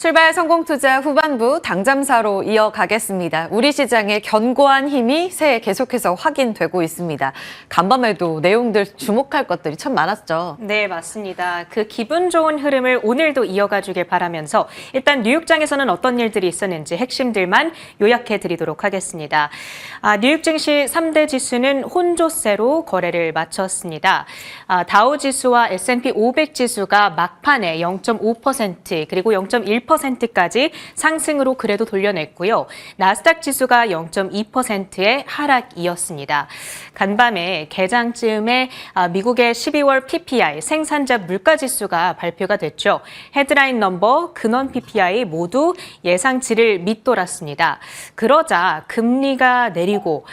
출발 성공투자 후반부 당잠사로 이어가겠습니다. 우리 시장의 견고한 힘이 새해 계속해서 확인되고 있습니다. 간밤에도 내용들 주목할 것들이 참 많았죠. 네, 맞습니다. 그 기분 좋은 흐름을 오늘도 이어가 주길 바라면서 일단 뉴욕장에서는 어떤 일들이 있었는지 핵심들만 요약해 드리도록 하겠습니다. 뉴욕 증시 3대 지수는 혼조세로 거래를 마쳤습니다. 다우 지수와 S&P 500 지수가 막판에 0.5% 그리고 0.1%까지 상승으로 그래도 돌려냈고요. 나스닥 지수가 0.2%의 하락이었습니다. 간밤에 개장쯤에 미국의 12월 PPI 생산자 물가지수가 발표가 됐죠. 헤드라인 넘버, 근원 PPI 모두 예상치를 밑돌았습니다. 그러자 금리가 내리고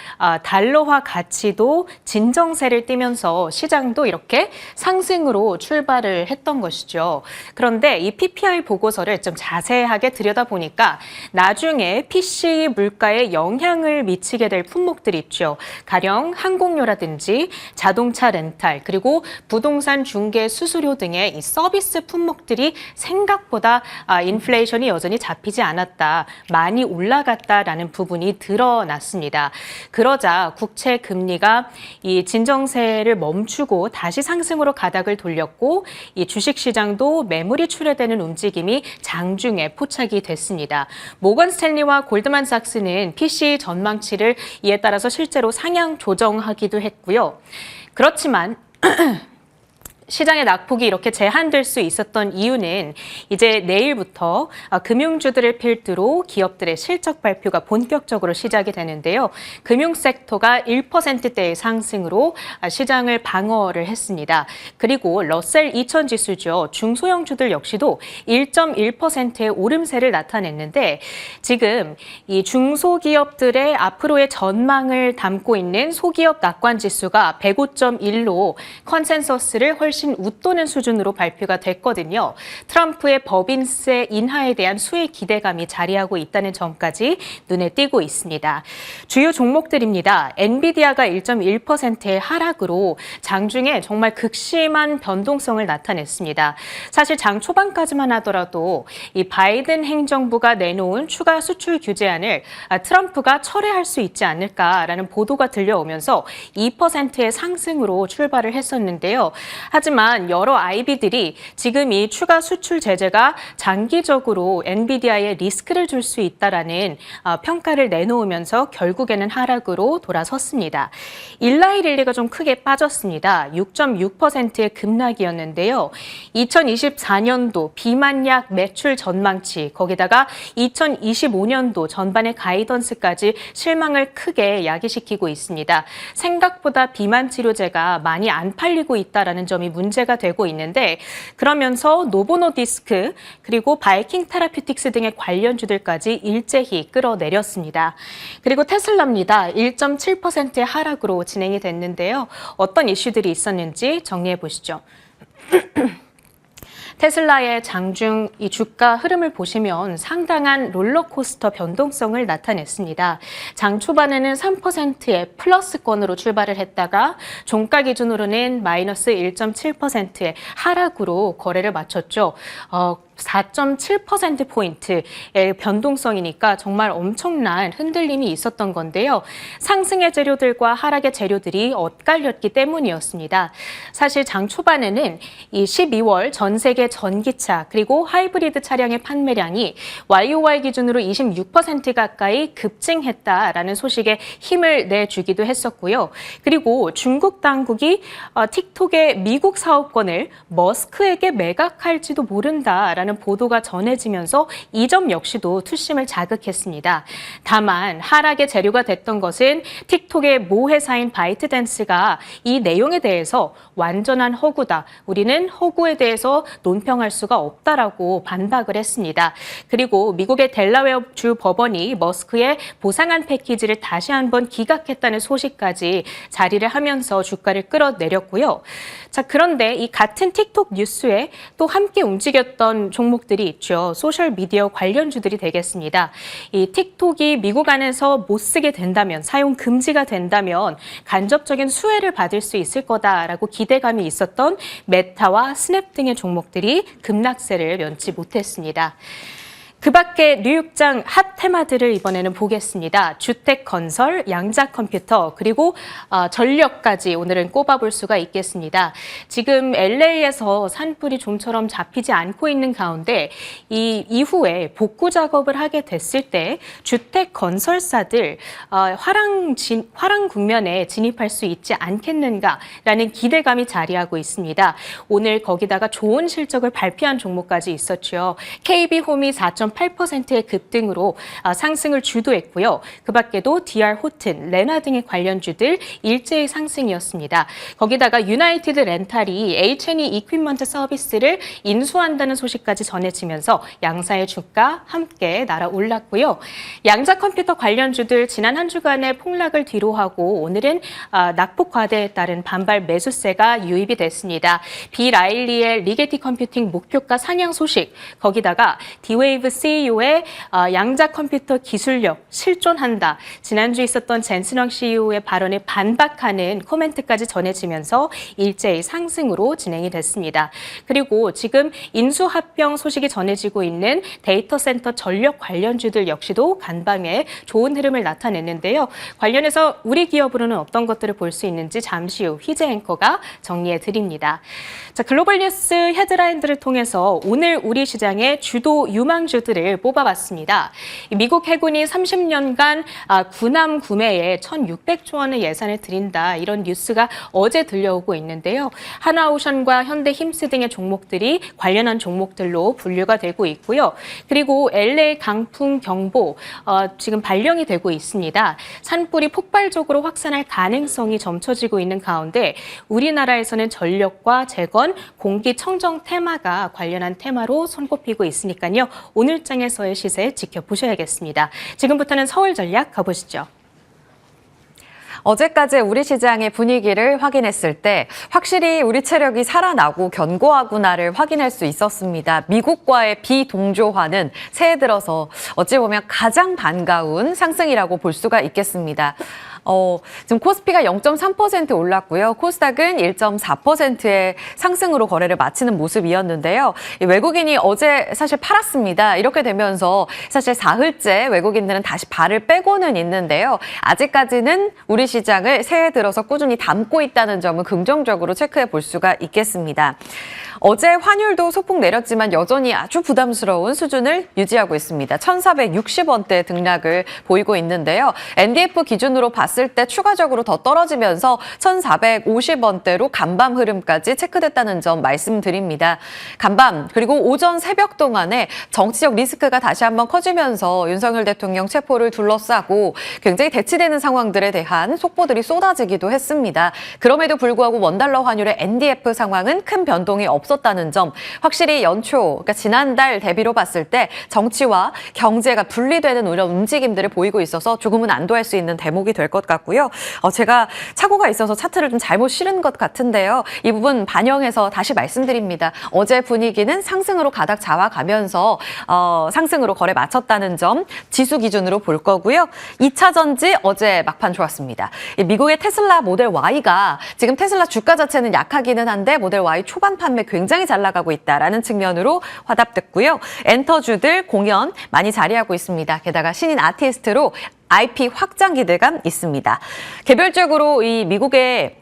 달러화 가치도 진정세를 띠면서 시장도 이렇게 상승으로 출발을 했던 것이죠. 그런데 이 PPI 보고서를 좀 자세하게 들여다보니까 나중에 PC 물가에 영향을 미치게 될 품목들이 있죠. 가령 항공료라든지 자동차 렌탈 그리고 부동산 중개 수수료 등의 이 서비스 품목들이 생각보다 인플레이션이 여전히 잡히지 않았다, 많이 올라갔다라는 부분이 드러났습니다. 그러자 국채 금리가 이 진정세를 멈추고 다시 상승으로 가닥을 돌렸고 이 주식시장도 매물이 출회되는 움직임이 장중에 포착이 됐습니다. 모건 스탠리와 골드만삭스는 PC 전망치를 이에 따라서 실제로 상향 조정하기도 했고요. 그렇지만 시장의 낙폭이 이렇게 제한될 수 있었던 이유는 이제 내일부터 금융주들을 필두로 기업들의 실적 발표가 본격적으로 시작이 되는데요. 금융 섹터가 1%대의 상승으로 시장을 방어를 했습니다. 그리고 러셀 2000 지수죠. 중소형주들 역시도 1.1%의 오름세를 나타냈는데 지금 이 중소기업들의 앞으로의 전망을 담고 있는 소기업 낙관 지수가 105.1로 컨센서스를 훨씬 웃도는 수준으로 발표가 됐거든요. 트럼프의 법인세 인하에 대한 수혜 기대감이 자리하고 있다는 점까지 눈에 띄고 있습니다. 주요 종목들입니다. 엔비디아가 1.1%의 하락으로 장중에 정말 극심한 변동성을 나타냈습니다. 사실 장 초반까지만 하더라도 이 바이든 행정부가 내놓은 추가 수출 규제안을 트럼프가 철회할 수 있지 않을까라는 보도가 들려오면서 2%의 상승으로 출발을 했었는데요. 하지만 여러 IB들이 지금 이 추가 수출 제재가 장기적으로 엔비디아에 리스크를 줄 수 있다라는 평가를 내놓으면서 결국에는 하락으로 돌아섰습니다. 일라이릴리가 좀 크게 빠졌습니다. 6.6%의 급락이었는데요. 2024년도 비만약 매출 전망치, 거기다가 2025년도 전반의 가이던스까지 실망을 크게 야기시키고 있습니다. 생각보다 비만 치료제가 많이 안 팔리고 있다라는 점이 문제가 되고 있는데 그러면서 노보노디스크 그리고 바이킹 테라퓨틱스 등의 관련주들까지 일제히 끌어내렸습니다. 그리고 테슬라입니다. 1.7%의 하락으로 진행이 됐는데요. 어떤 이슈들이 있었는지 정리해 보시죠. 테슬라의 장중 이 주가 흐름을 보시면 상당한 롤러코스터 변동성을 나타냈습니다. 장 초반에는 3%의 플러스권으로 출발을 했다가 종가 기준으로는 마이너스 1.7%의 하락으로 거래를 마쳤죠. 4.7%포인트의 변동성이니까 정말 엄청난 흔들림이 있었던 건데요. 상승의 재료들과 하락의 재료들이 엇갈렸기 때문이었습니다. 사실 장 초반에는 이 12월 전 세계 전기차 그리고 하이브리드 차량의 판매량이 YOY 기준으로 26% 가까이 급증했다라는 소식에 힘을 내주기도 했었고요. 그리고 중국 당국이 틱톡의 미국 사업권을 머스크에게 매각할지도 모른다라는 보도가 전해지면서 이 점 역시도 투심을 자극했습니다. 다만 하락의 재료가 됐던 것은 틱톡의 모 회사인 바이트댄스가 이 내용에 대해서 완전한 허구다. 우리는 허구에 대해서 논평할 수가 없다라고 반박을 했습니다. 그리고 미국의 델라웨어 주 법원이 머스크의 보상안 패키지를 다시 한번 기각했다는 소식까지 자리를 하면서 주가를 끌어내렸고요. 자, 그런데 이 같은 틱톡 뉴스에 또 함께 움직였던 종목들이 있죠. 소셜미디어 관련주들이 되겠습니다. 이 틱톡이 미국 안에서 못 쓰게 된다면, 사용 금지가 된다면 간접적인 수혜를 받을 수 있을 거다라고 기대감이 있었던 메타와 스냅 등의 종목들이 급락세를 면치 못했습니다. 그 밖에 뉴욕장 핫 테마들을 이번에는 보겠습니다. 주택 건설, 양자 컴퓨터, 그리고 전력까지 오늘은 꼽아볼 수가 있겠습니다. 지금 LA에서 산불이 좀처럼 잡히지 않고 있는 가운데 이 이후에 복구 작업을 하게 됐을 때 주택 건설사들 화랑 국면에 진입할 수 있지 않겠는가라는 기대감이 자리하고 있습니다. 오늘 거기다가 좋은 실적을 발표한 종목까지 있었죠. KB홈이 4.8%의 급등으로 상승을 주도했고요. 그 밖에도 DR 호튼, 레나 등의 관련주들 일제히 상승이었습니다. 거기다가 유나이티드 렌탈이 H&E 이퀴먼트 서비스를 인수한다는 소식까지 전해지면서 양사의 주가 함께 날아올랐고요. 양자 컴퓨터 관련주들 지난 한 주간의 폭락을 뒤로하고 오늘은 낙폭 과대에 따른 반발 매수세가 유입이 됐습니다. 비라일리의 리게티 컴퓨팅 목표가 상향 소식, 거기다가 D-Wave CEO의 양자 컴퓨터 기술력 실존한다. 지난주 있었던 젠슨왕 CEO의 발언에 반박하는 코멘트까지 전해지면서 일제히 상승으로 진행이 됐습니다. 그리고 지금 인수합병 소식이 전해지고 있는 데이터 센터 전력 관련주들 역시도 간밤에 좋은 흐름을 나타냈는데요. 관련해서 우리 기업으로는 어떤 것들을 볼 수 있는지 잠시 후 희재 앵커가 정리해 드립니다. 자, 글로벌 뉴스 헤드라인들을 통해서 오늘 우리 시장의 주도 유망주들을 뽑아봤습니다. 미국 해군이 30년간 군함 구매에 1,600조 원의 예산을 들인다. 이런 뉴스가 어제 들려오고 있는데요. 하나오션과 현대힘스 등의 종목들이 관련한 종목들로 분류가 되고 있고요. 그리고 LA 강풍 경보 지금 발령이 되고 있습니다. 산불이 폭발적으로 확산할 가능성이 점쳐지고 있는 가운데 우리나라에서는 전력과 재건, 공기청정 테마가 관련한 테마로 손꼽히고 있으니까요. 오늘 장에서의 시세 지켜보셔야겠습니다. 지금부터는 서울 전략 가보시죠. 어제까지 우리 시장의 분위기를 확인했을 때 확실히 우리 체력이 살아나고 견고하구나를 확인할 수 있었습니다. 미국과의 비동조화는 새해 들어서 어찌 보면 가장 반가운 상승이라고 볼 수가 있겠습니다. 지금 코스피가 0.3% 올랐고요. 코스닥은 1.4%의 상승으로 거래를 마치는 모습이었는데요. 외국인이 어제 사실 팔았습니다. 이렇게 되면서 사실 사흘째 외국인들은 다시 발을 빼고는 있는데요. 아직까지는 우리 시장을 새해 들어서 꾸준히 담고 있다는 점은 긍정적으로 체크해 볼 수가 있겠습니다. 어제 환율도 소폭 내렸지만 여전히 아주 부담스러운 수준을 유지하고 있습니다. 1,460원대 등락을 보이고 있는데요. NDF 기준으로 봤을 때 추가적으로 더 떨어지면서 1,450원대로 간밤 흐름까지 체크됐다는 점 말씀드립니다. 간밤 그리고 오전 새벽 동안에 정치적 리스크가 다시 한번 커지면서 윤석열 대통령 체포를 둘러싸고 굉장히 대치되는 상황들에 대한 속보들이 쏟아지기도 했습니다. 그럼에도 불구하고 원달러 환율의 NDF 상황은 큰 변동이 없었다는 점, 확실히 연초, 그러니까 지난달 대비로 봤을 때 정치와 경제가 분리되는 이런 움직임들을 보이고 있어서 조금은 안도할 수 있는 대목이 될 것 같고요. 제가 착오가 있어서 차트를 좀 잘못 실은 것 같은데요. 이 부분 반영해서 다시 말씀드립니다. 어제 분위기는 상승으로 가닥 잡아가면서 상승으로 거래 마쳤다는 점 지수 기준으로 볼 거고요. 2차 전지 어제 막판 좋았습니다. 미국의 테슬라 모델 Y가 지금 테슬라 주가 자체는 약하기는 한데 모델 Y 초반 판매 굉장히 잘 나가고 있다라는 측면으로 화답됐고요. 엔터주들 공연 많이 자리하고 있습니다. 게다가 신인 아티스트로 IP 확장 기대감 있습니다. 개별적으로 이 미국의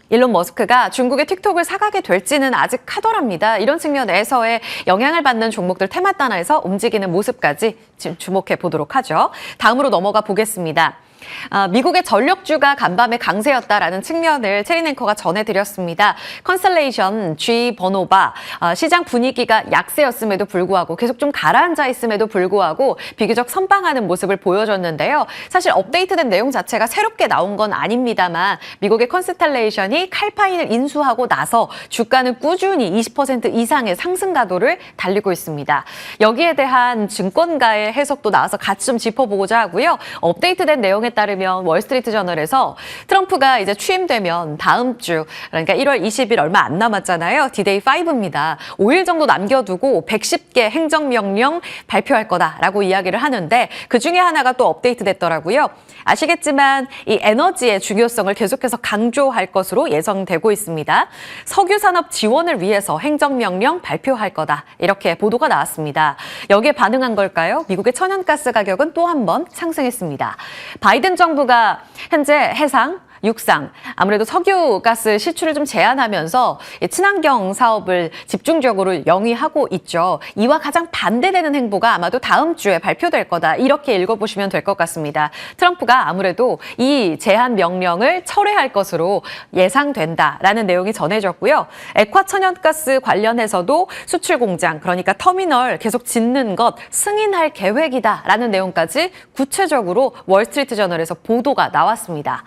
일론 머스크가 중국의 틱톡을 사가게 될지는 아직 하더랍니다. 이런 측면에서의 영향을 받는 종목들 테마 단화에서 움직이는 모습까지 주목해 보도록 하죠. 다음으로 넘어가 보겠습니다. 미국의 전력주가 간밤에 강세였다라는 측면을 체린 앵커가 전해드렸습니다. 컨스텔레이션, G 버노바, 시장 분위기가 약세였음에도 불구하고 계속 좀 가라앉아 있음에도 불구하고 비교적 선방하는 모습을 보여줬는데요. 사실 업데이트된 내용 자체가 새롭게 나온 건 아닙니다만 미국의 컨스텔레이션이 칼파인을 인수하고 나서 주가는 꾸준히 20% 이상의 상승 가도를 달리고 있습니다. 여기에 대한 증권가의 해석도 나와서 같이 좀 짚어보고자 하고요. 업데이트된 내용에 따르면 월스트리트 저널에서 트럼프가 이제 취임되면 다음 주, 그러니까 1월 20일 얼마 안 남았잖아요. D-Day 5입니다. 5일 정도 남겨두고 110개 행정명령 발표할 거다라고 이야기를 하는데 그중에 하나가 또 업데이트 됐더라고요. 아시겠지만 이 에너지의 중요성을 계속해서 강조할 것으로 예상되고 있습니다. 석유 산업 지원을 위해서 행정명령 발표할 거다. 이렇게 보도가 나왔습니다. 여기에 반응한 걸까요? 미국의 천연가스 가격은 또 한 번 상승했습니다. 바이든 정부가 현재 해상, 육상, 아무래도 석유가스 시출을 좀 제한하면서 친환경 사업을 집중적으로 영위하고 있죠. 이와 가장 반대되는 행보가 아마도 다음 주에 발표될 거다. 이렇게 읽어보시면 될 것 같습니다. 트럼프가 아무래도 이 제한 명령을 철회할 것으로 예상된다라는 내용이 전해졌고요. 액화 천연가스 관련해서도 수출 공장, 그러니까 터미널 계속 짓는 것 승인할 계획이다라는 내용까지 구체적으로 월스트리트 저널에서 보도가 나왔습니다.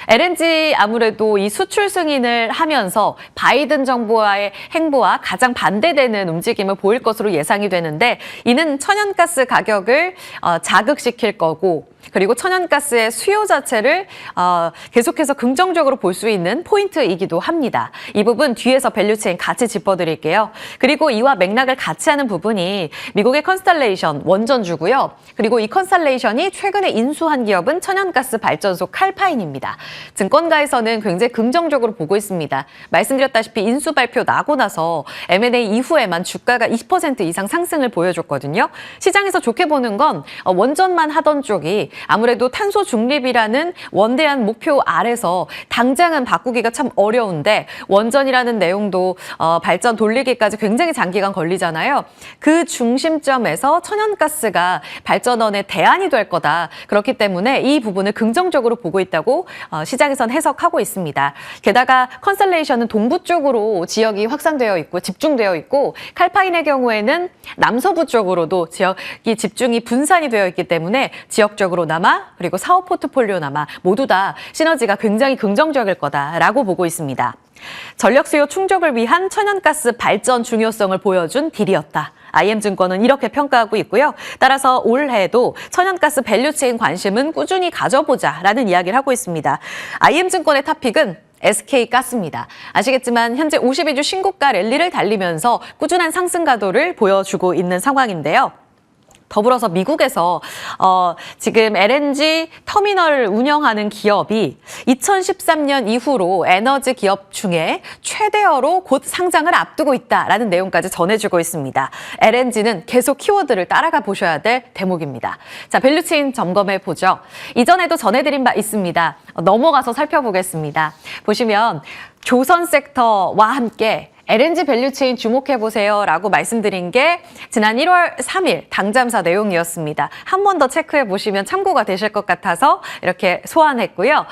LNG 아무래도 이 수출 승인을 하면서 바이든 정부와의 행보와 가장 반대되는 움직임을 보일 것으로 예상이 되는데 이는 천연가스 가격을 자극시킬 거고 그리고 천연가스의 수요 자체를 계속해서 긍정적으로 볼 수 있는 포인트이기도 합니다. 이 부분 뒤에서 밸류체인 같이 짚어드릴게요. 그리고 이와 맥락을 같이 하는 부분이 미국의 컨스텔레이션 원전주고요. 그리고 이 컨스텔레이션이 최근에 인수한 기업은 천연가스 발전소 칼파인입니다. 증권가에서는 굉장히 긍정적으로 보고 있습니다. 말씀드렸다시피 인수 발표 나고 나서 M&A 이후에만 주가가 20% 이상 상승을 보여줬거든요. 시장에서 좋게 보는 건 원전만 하던 쪽이 아무래도 탄소 중립이라는 원대한 목표 아래서 당장은 바꾸기가 참 어려운데 원전이라는 내용도 발전 돌리기까지 굉장히 장기간 걸리잖아요. 그 중심점에서 천연가스가 발전원의 대안이 될 거다. 그렇기 때문에 이 부분을 긍정적으로 보고 있다고 시장에선 해석하고 있습니다. 게다가 컨스텔레이션은 동부 쪽으로 지역이 확산되어 있고 집중되어 있고 칼파인의 경우에는 남서부 쪽으로도 지역이 집중이 분산이 되어 있기 때문에 지역적으로 남아 그리고 사업 포트폴리오남아 모두 다 시너지가 굉장히 긍정적일 거다라고 보고 있습니다. 전력 수요 충족을 위한 천연가스 발전 중요성을 보여준 딜이었다. IM증권은 이렇게 평가하고 있고요. 따라서 올해도 천연가스 밸류체인 관심은 꾸준히 가져보자라는 이야기를 하고 있습니다. IM증권의 탑픽은 SK가스입니다. 아시겠지만 현재 52주 신고가 랠리를 달리면서 꾸준한 상승 가도를 보여주고 있는 상황인데요. 더불어서 미국에서 지금 LNG 터미널을 운영하는 기업이 2013년 이후로 에너지 기업 중에 최대어로 곧 상장을 앞두고 있다라는 내용까지 전해주고 있습니다. LNG는 계속 키워드를 따라가 보셔야 될 대목입니다. 자, 밸류체인 점검해 보죠. 이전에도 전해드린 바 있습니다. 넘어가서 살펴보겠습니다. 보시면 조선 섹터와 함께 LNG 밸류체인 주목해보세요 라고 말씀드린 게 지난 1월 3일 당잠사 내용이었습니다. 한 번 더 체크해보시면 참고가 되실 것 같아서 이렇게 소환했고요.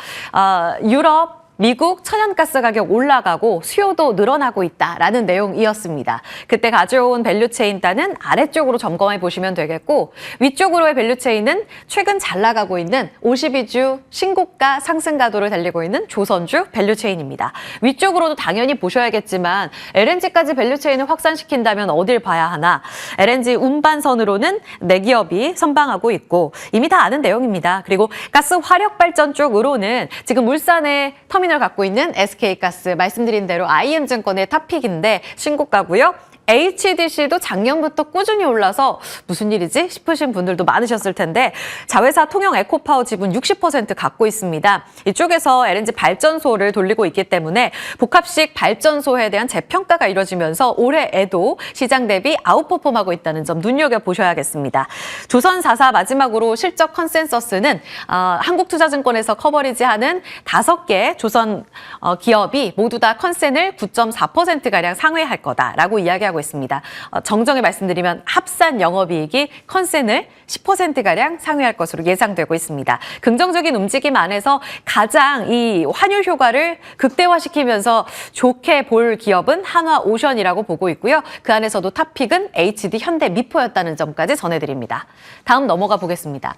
유럽, 미국 천연가스 가격 올라가고 수요도 늘어나고 있다라는 내용이었습니다. 그때 가져온 밸류체인단은 아래쪽으로 점검해 보시면 되겠고 위쪽으로의 밸류체인은 최근 잘 나가고 있는 52주 신고가 상승 가도를 달리고 있는 조선주 밸류체인입니다. 위쪽으로도 당연히 보셔야겠지만 LNG까지 밸류체인을 확산시킨다면 어딜 봐야 하나? LNG 운반선으로는 4기업이 선방하고 있고 이미 다 아는 내용입니다. 그리고 가스 화력 발전 쪽으로는 지금 울산의 터미널 갖고 있는 SK가스 말씀드린 대로 IM증권의 탑픽인데 신고가고요. HDC도 작년부터 꾸준히 올라서 무슨 일이지 싶으신 분들도 많으셨을 텐데 자회사 통영 에코파워 지분 60% 갖고 있습니다. 이쪽에서 LNG 발전소를 돌리고 있기 때문에 복합식 발전소에 대한 재평가가 이뤄지면서 올해에도 시장 대비 아웃퍼폼하고 있다는 점 눈여겨보셔야겠습니다. 조선 4사 마지막으로 실적 컨센서스는 한국투자증권에서 커버리지하는 5개 조선 기업이 모두 다 컨센을 9.4%가량 상회할 거다라고 이야기하고 있습니다. 정정히 말씀드리면 합산 영업이익이 컨센을 10%가량 상회할 것으로 예상되고 있습니다. 긍정적인 움직임 안에서 가장 이 환율 효과를 극대화시키면서 좋게 볼 기업은 한화오션이라고 보고 있고요. 그 안에서도 탑픽은 HD 현대미포였다는 점까지 전해드립니다. 다음 넘어가 보겠습니다.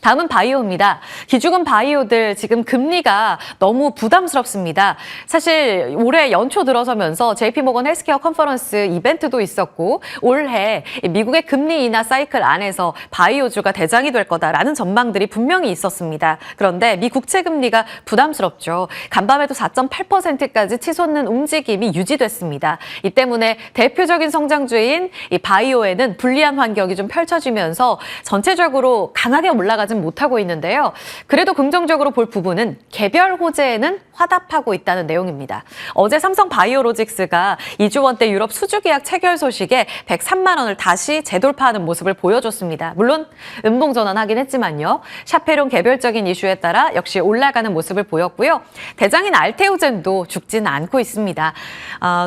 다음은 바이오입니다. 기죽은 바이오들 지금 금리가 너무 부담스럽습니다. 사실 올해 연초 들어서면서 JP모건 헬스케어 컨퍼런스 이벤트도 있었고 올해 미국의 금리 인하 사이클 안에서 바이오주가 대장이 될 거다라는 전망들이 분명히 있었습니다. 그런데 미 국채 금리가 부담스럽죠. 간밤에도 4.8%까지 치솟는 움직임이 유지됐습니다. 이 때문에 대표적인 성장주인 이 바이오에는 불리한 환경이 좀 펼쳐지면서 전체적으로 강하게 올라가진 못하고 있는데요. 그래도 긍정적으로 볼 부분은 개별 호재에는 화답하고 있다는 내용입니다. 어제 삼성 바이오로직스가 2조 원대 유럽 수주 계약 체결 소식에 103만 원을 다시 재돌파하는 모습을 보여줬습니다. 물론 음봉 전환하긴 했지만요. 샤페론 개별적인 이슈에 따라 역시 올라가는 모습을 보였고요. 대장인 알테오젠도 죽지는 않고 있습니다.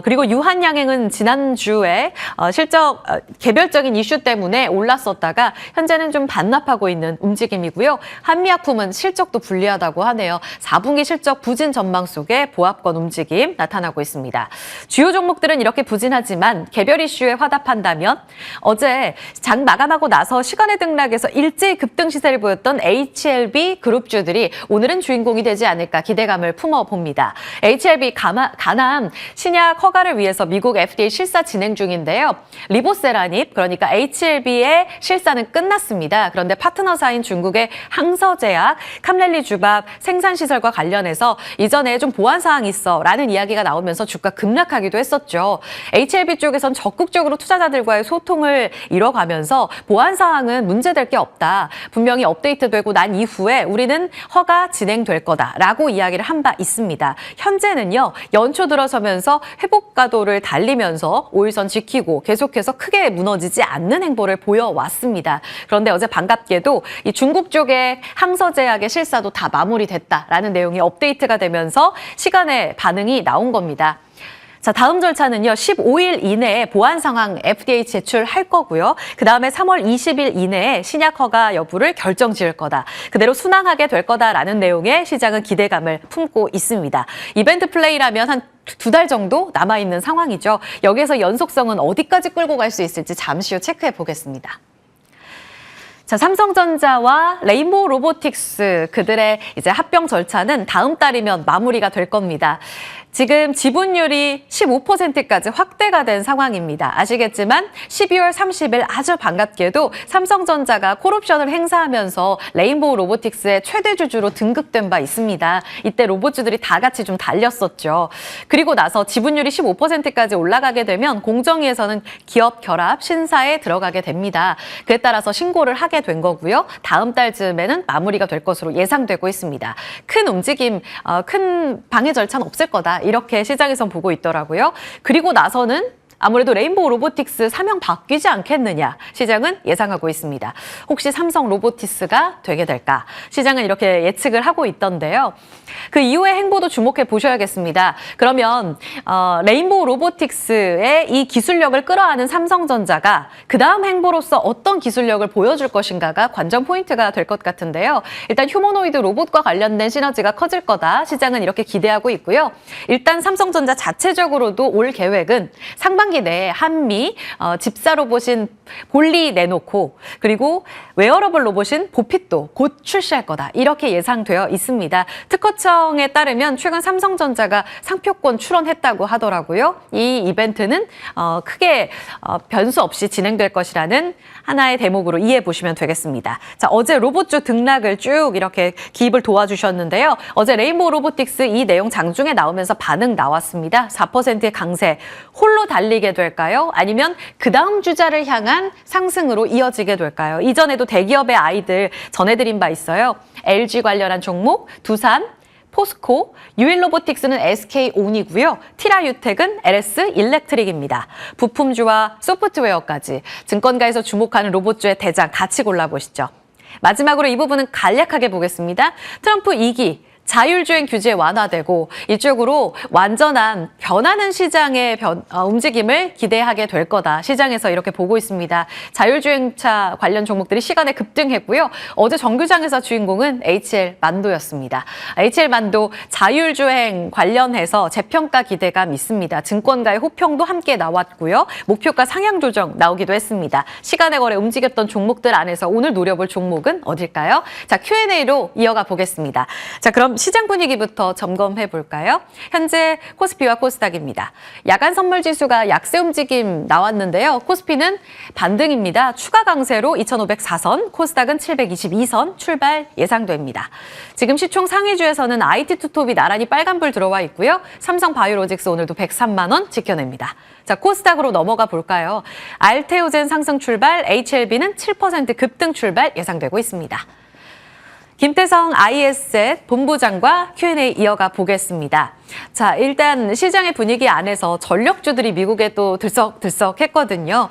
그리고 유한양행은 지난주에 실적 개별적인 이슈 때문에 올랐었다가 현재는 좀 반납하고 있는 움직임이고요. 한미약품은 실적도 불리하다고 하네요. 4분기 실적 부진 전망 속에 보합권 움직임 나타나고 있습니다. 주요 종목들은 이렇게 부진하지만 개별 이슈에 화답한다면 어제 장 마감하고 나서 시간의 등락에서 일제히 급등 시세를 보였던 HLB 그룹주들이 오늘은 주인공이 되지 않을까 기대감을 품어봅니다. HLB 간암 신약 허가를 위해서 미국 FDA 실사 진행 중인데요. 리보세라닙 그러니까 HLB의 실사는 끝났습니다. 그런데 파트너사인 중국의 항서제약, 캄렐리주밥 생산시설과 관련해서 이전에 좀 보완사항이 있어 라는 이야기가 나오면서 주가 급락하기도 했었죠. HLB 쪽에선 적극적으로 투자자들과의 소통을 이뤄가면서 보완사항은 문제될 게 없다. 분명히 업데이트되고 난 이후에 우리는 허가 진행될 거다라고 이야기를 한 바 있습니다. 현재는요. 연초 들어서면서 회복가도를 달리면서 5일선 지키고 계속해서 크게 무너지지 않는 행보를 보여왔습니다. 그런데 어제 반갑게도 이 중국 쪽의 항서제약의 실사도 다 마무리됐다라는 내용이 업데이트가 되면서 시간의 반응이 나온 겁니다. 자, 다음 절차는요. 15일 이내에 보안 상황 FDA 제출할 거고요. 그다음에 3월 20일 이내에 신약 허가 여부를 결정 지을 거다. 그대로 순항하게 될 거다라는 내용의 시장은 기대감을 품고 있습니다. 이벤트 플레이라면 한 2달 정도 남아있는 상황이죠. 여기에서 연속성은 어디까지 끌고 갈 수 있을지 잠시 후 체크해 보겠습니다. 자, 삼성전자와 레인보우 로보틱스 그들의 이제 합병 절차는 다음 달이면 마무리가 될 겁니다. 지금 지분율이 15%까지 확대가 된 상황입니다. 아시겠지만 12월 30일 아주 반갑게도 삼성전자가 콜옵션을 행사하면서 레인보우 로보틱스의 최대 주주로 등극된 바 있습니다. 이때 로봇주들이 다 같이 좀 달렸었죠. 그리고 나서 지분율이 15%까지 올라가게 되면 공정위에서는 기업 결합 신사에 들어가게 됩니다. 그에 따라서 신고를 하게 된 거고요. 다음 달쯤에는 마무리가 될 것으로 예상되고 있습니다. 큰 움직임, 큰 방해 절차는 없을 거다. 이렇게 시장에선 보고 있더라고요. 그리고 나서는 아무래도 레인보우 로보틱스 사명 바뀌지 않겠느냐 시장은 예상하고 있습니다. 혹시 삼성 로보티스가 되게 될까? 시장은 이렇게 예측을 하고 있던데요. 그 이후의 행보도 주목해 보셔야겠습니다. 그러면 레인보우 로보틱스의 이 기술력을 끌어안은 삼성전자가 그 다음 행보로서 어떤 기술력을 보여줄 것인가가 관전 포인트가 될 것 같은데요. 일단 휴머노이드 로봇과 관련된 시너지가 커질 거다. 시장은 이렇게 기대하고 있고요. 일단 삼성전자 자체적으로도 올 계획은 상반기 내에 한미 집사 로봇인 볼리 내놓고 그리고 웨어러블 로봇인 보핏도 곧 출시할 거다. 이렇게 예상되어 있습니다. 특허청에 따르면 최근 삼성전자가 상표권 출원했다고 하더라고요. 이 이벤트는 크게 변수 없이 진행될 것이라는 하나의 대목으로 이해해 보시면 되겠습니다. 자, 어제 로봇주 등락을 쭉 이렇게 기입을 도와주셨는데요. 어제 레인보우 로보틱스 이 내용 장중에 나오면서 반응 나왔습니다. 4%의 강세 홀로 달리게 될까요? 아니면 그 다음 주자를 향한 상승으로 이어지게 될까요? 이전에도 대기업의 아이들 전해드린 바 있어요. LG 관련한 종목, 두산, 포스코, 유일로보틱스는 SK온이고요. 티라유텍은 LS 일렉트릭입니다. 부품주와 소프트웨어까지 증권가에서 주목하는 로봇주의 대장 같이 골라보시죠. 마지막으로 이 부분은 간략하게 보겠습니다. 트럼프 2기 자율주행 규제 완화되고 이쪽으로 완전한 변하는 시장의 움직임을 기대하게 될 거다. 시장에서 이렇게 보고 있습니다. 자율주행차 관련 종목들이 시간에 급등했고요. 어제 정규장에서 주인공은 HL만도였습니다. HL만도 자율주행 관련해서 재평가 기대감 있습니다. 증권가의 호평도 함께 나왔고요. 목표가 상향 조정 나오기도 했습니다. 시간의 거래 움직였던 종목들 안에서 오늘 노려볼 종목은 어딜까요? 자, Q&A로 이어가 보겠습니다. 자, 그럼 시장 분위기부터 점검해 볼까요? 현재 코스피와 코스닥입니다. 야간 선물 지수가 약세 움직임 나왔는데요. 코스피는 반등입니다. 추가 강세로 2,504선, 코스닥은 722선 출발 예상됩니다. 지금 시총 상위주에서는 IT 투톱이 나란히 빨간불 들어와 있고요. 삼성 바이오로직스 오늘도 103만 원 지켜냅니다. 자, 코스닥으로 넘어가 볼까요? 알테오젠 상승 출발, HLB는 7% 급등 출발 예상되고 있습니다. 김태성 IS셋 본부장과 Q&A 이어가 보겠습니다. 자, 일단 시장의 분위기 안에서 전력주들이 미국에 또 들썩들썩했거든요.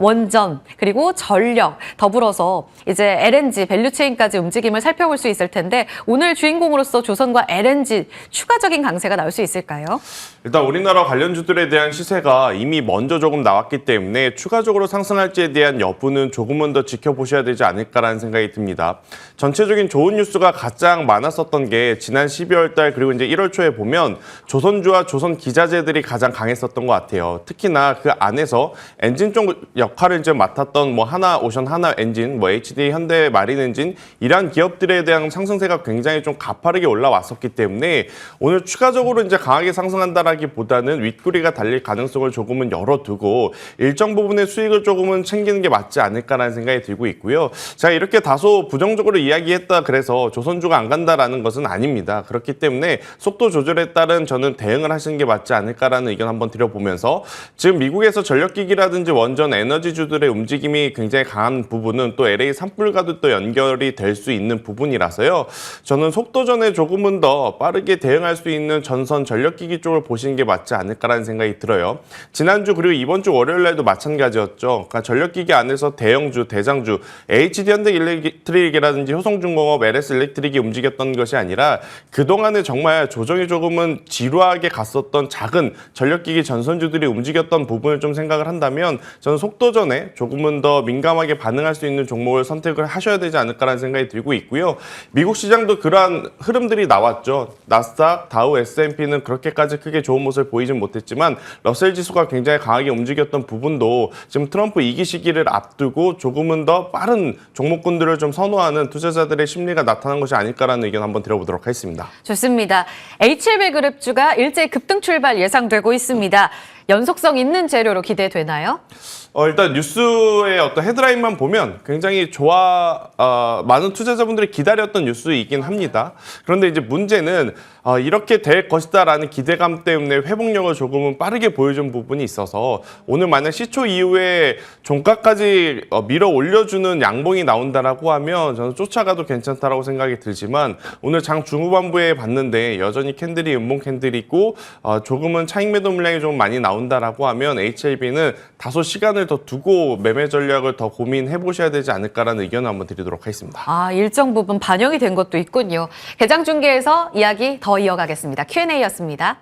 원전 그리고 전력 더불어서 이제 LNG 밸류체인까지 움직임을 살펴볼 수 있을 텐데 오늘 주인공으로서 조선과 LNG 추가적인 강세가 나올 수 있을까요? 일단 우리나라 관련주들에 대한 시세가 이미 먼저 조금 나왔기 때문에 추가적으로 상승할지에 대한 여부는 조금은 더 지켜보셔야 되지 않을까라는 생각이 듭니다. 전체적인 좋은 뉴스가 가장 많았었던 게 지난 12월 달 그리고 이제 1월 초에 보면 조선주와 조선 기자재들이 가장 강했었던 것 같아요. 특히나 그 안에서 엔진 쪽 역할을 이제 맡았던 뭐 하나오션, 하나엔진, 뭐 HD, 현대, 마린엔진 이러한 기업들에 대한 상승세가 굉장히 좀 가파르게 올라왔었기 때문에 오늘 추가적으로 이제 강하게 상승한다라기보다는 윗구리가 달릴 가능성을 조금은 열어두고 일정 부분의 수익을 조금은 챙기는 게 맞지 않을까라는 생각이 들고 있고요. 자, 이렇게 다소 부정적으로 이야기했다 그래서 조선주가 안 간다라는 것은 아닙니다. 그렇기 때문에 속도 조절에 따른 저는 대응을 하시는 게 맞지 않을까라는 의견 한번 드려보면서 지금 미국에서 전력기기라든지 원전 에너지주들의 움직임이 굉장히 강한 부분은 또 LA 산불과도 또 연결이 될 수 있는 부분이라서요. 저는 속도전에 조금은 더 빠르게 대응할 수 있는 전선 전력기기 쪽을 보시는 게 맞지 않을까라는 생각이 들어요. 지난주 그리고 이번 주 월요일 날도 마찬가지였죠. 그러니까 전력기기 안에서 대형주, 대장주, HD 현대일렉트릭이라든지 효성중공업, LS 일렉트릭이 움직였던 것이 아니라 그동안에 정말 조정이 조금은 지루하게 갔었던 작은 전력기기 전선주들이 움직였던 부분을 좀 생각을 한다면 저는 속도전에 조금은 더 민감하게 반응할 수 있는 종목을 선택을 하셔야 되지 않을까라는 생각이 들고 있고요. 미국 시장도 그러한 흐름들이 나왔죠. 나스닥, 다우, S&P는 그렇게까지 크게 좋은 모습을 보이진 못했지만 러셀 지수가 굉장히 강하게 움직였던 부분도 지금 트럼프 2기 시기를 앞두고 조금은 더 빠른 종목군들을 좀 선호하는 투자자들의 심리가 나타난 것이 아닐까라는 의견 한번 드려보도록 하겠습니다. 좋습니다. HLB 그룹주가 일제히 급등 출발 예상되고 있습니다. 연속성 있는 재료로 기대되나요? 일단 뉴스의 어떤 헤드라인만 보면 굉장히 많은 투자자분들이 기다렸던 뉴스이긴 합니다. 그런데 이제 문제는 이렇게 될 것이다라는 기대감 때문에 회복력을 조금은 빠르게 보여준 부분이 있어서 오늘 만약 시초 이후에 종가까지 밀어 올려주는 양봉이 나온다라고 하면 저는 쫓아가도 괜찮다라고 생각이 들지만 오늘 장 중후반부에 봤는데 여전히 캔들이 음봉 캔들이고 조금은 차익 매도 물량이 좀 많이 나온다라고 하면 HLB는 다소 시간을 더 두고 매매 전략을 더 고민해 보셔야 되지 않을까라는 의견을 한번 드리도록 하겠습니다. 일정 부분 반영이 된 것도 있군요. 개장 중계에서 이야기 더 이어가겠습니다. Q&A였습니다.